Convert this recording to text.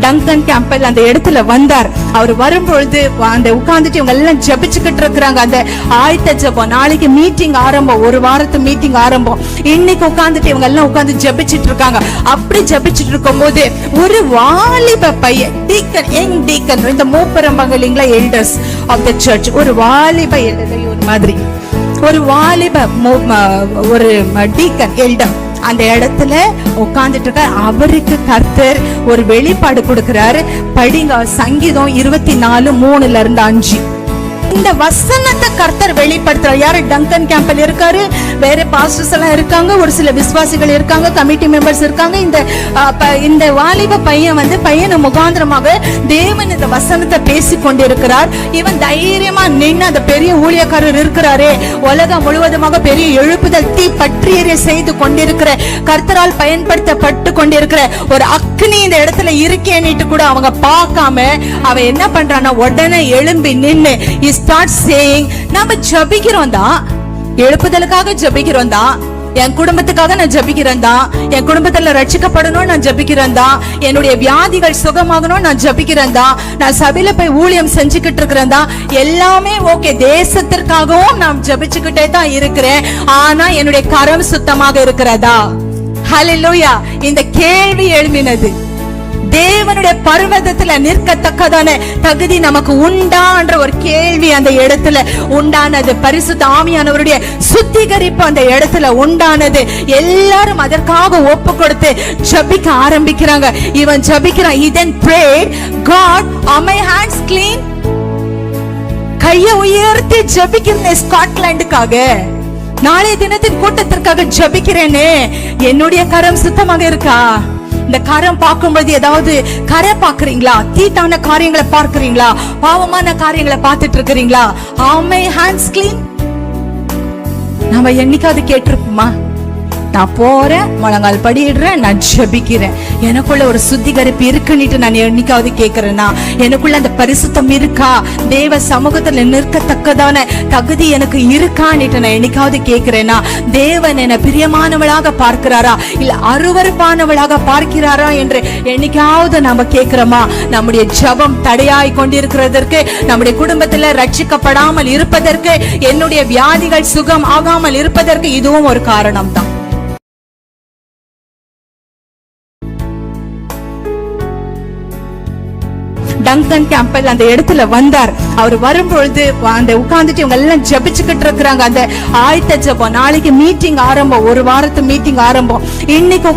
Dungan Campbell அந்த இடத்துல வந்தார். அவர் வரும்பொழுது அந்த உட்கார்ந்துட்டு இவங்க எல்லாம் ஜெபிச்சுக்கிட்டு இருக்கிறாங்க. அந்த ஆயத்த ஜெபம், நாளைக்கு மீட்டிங் ஆரம்பம், ஒரு வாரத்து மீட்டிங் ஆரம்பம். இன்னைக்கு உட்கார்ந்துட்டு இவங்க எல்லாம் உட்கார்ந்து ஜெபிச்சுட்டு இருக்காங்க. அப்படி ஜெபிச்சுட்டு இருக்கும் போது ஒரு வாலிப பையன், டீக்கன், யங் டீக்கன், இந்த மூப்பரம்பங்க இல்லைங்களா, எல்டர்ஸ் ஆஃப் த சர்ச், ஒரு வாலிப எல்டர், ஒரு மாதிரி ஒரு வாலிப ஒரு டீக்கன் எல்டர் அந்த இடத்துல உட்கார்ந்துட்டு இருக்க. அவருக்கு கர்த்தர் ஒரு வெளிப்பாடு கொடுக்கிறாரு. படிங்க சங்கீதம் 24:3-5. இந்த வசனத்தை கர்த்தர் வெளிப்படுத்துறார். யாரு? டங்கன் கேம்பல் இருக்காரு, வேற பாஸ்டர்ஸ் எல்லாம் இருக்காங்க, ஒரு சில விசுவாசிகள் இருக்காங்க, கமிட்டி மெம்பர்ஸ் இருக்காங்க. இந்த வாலிப பையன் பையன முகாந்திரமாக தேவன் இந்த வசனத்தை பேசி கொண்டிருக்கிறார். இவன் தைரியமா நின்று அந்த பெரிய ஊழியக்காரர் இருக்கிறாரே, உலகம் முழுவதுமாக பெரிய எழுப்புதல் தீ பற்றியறை செய்து கொண்டிருக்கிற, கர்த்தரால் பயன்படுத்தப்பட்டு கொண்டிருக்கிற ஒரு அக்னி இந்த இடத்துல இருக்கேன்னுட்டு கூட அவங்க பார்க்காம அவன் என்ன பண்றான்னா, உடனே எழும்பி நின்று start saying, நம்ம ஜெபிக்கிறோம் தான், எழுப்புதலுக்காக ஜெபிக்கிறோம் தான், என் குடும்பத்துக்காக நான் ஜெபிக்கிறேன் தான், என் குடும்பத்துல ரட்சிக்கப்படணும் நான் ஜெபிக்கிறேன் தான், என்னுடைய வியாதிகள் சுகமாகணும் நான் ஜெபிக்கிறேன் தான், நான் சபையில போய் ஊழியம் செஞ்சுக்கிட்டு இருக்கிறேன் தான், எல்லாமே ஓகே, தேசத்திற்காகவும் நான் ஜெபிச்சுக்கிட்டே தான் இருக்கிறேன். ஆனா என்னுடைய கரம் சுத்தமாக இருக்கிறதா? ஹல்லேலூயா. இந்த கேள்வி எழும்பினது. தேவனுடைய பர்வதத்துல நிற்கத்தக்கதான தகுதி நமக்கு உண்டான்ற ஒரு கேள்வி அந்த இடத்துல உண்டானது. பரிசுத்த ஆவியானவருடைய சுத்திகரிப்பு அந்த இடத்துல உண்டானது. எல்லாரும் அதற்காக ஒப்பு கொடுத்து ஜெபிக்க ஆரம்பிக்கிறாங்க. இவன் ஜெபிக்கிறான். He then prayed, God, are my hands clean? கைய உயர்த்தி ஜெபிக்கிறேன் ஸ்காட்லாண்டுக்காக, நாளைய தினத்தின் கூட்டத்திற்காக ஜெபிக்கிறேனே, என்னுடைய கரம் சுத்தமாக இருக்கா? இந்த கரம் பார்க்கும்போது ஏதாவது கரை பாக்குறீங்களா? தீட்டான காரியங்களை பார்க்கிறீங்களா? பாவமான காரியங்களை பார்த்துட்டு இருக்கிறீங்களா? Are my hands clean? நம்ம என்னைக்காவது கேட்டிருப்போமா? நான் போறேன், முழங்கால் படியிடுறேன், நான் ஜெபிக்கிறேன், எனக்குள்ள ஒரு சுத்திகரிப்பு இருக்குன்னுட்டு நான் என்னைக்காவது கேட்கிறேன்னா? எனக்குள்ள அந்த பரிசுத்தம் இருக்கா? தேவ சமூகத்துல நிற்கத்தக்கதான தகுதி எனக்கு இருக்கான்னுட்டு நான் என்னைக்காவது கேட்கிறேன்னா? தேவன் என்ன பிரியமானவளாக பார்க்கிறாரா இல்ல அருவருப்பானவளாக பார்க்கிறாரா என்று என்னைக்காவது நாம கேட்கிறோமா? நம்முடைய ஜெபம் தடையாய் கொண்டிருக்கிறதற்கு, நம்முடைய குடும்பத்துல ரட்சிக்கப்படாமல் இருப்பதற்கு, என்னுடைய வியாதிகள் சுகம் ஆகாமல் இருப்பதற்கு இதுவும் ஒரு காரணம் தான். டங்கன் கேம்பல் அந்த இடத்துல வந்தார். அவர் வரும்பொழுது அந்த உட்கார்ந்துட்டு இவங்க எல்லாம் ஜெபிச்சுக்கிட்டு இருக்கிறாங்க. அந்த ஆயத்த ஜெபம், நாளைக்கு மீட்டிங் ஆரம்பம், ஒரு வாரத்து மீட்டிங் ஆரம்பம். இன்னைக்கு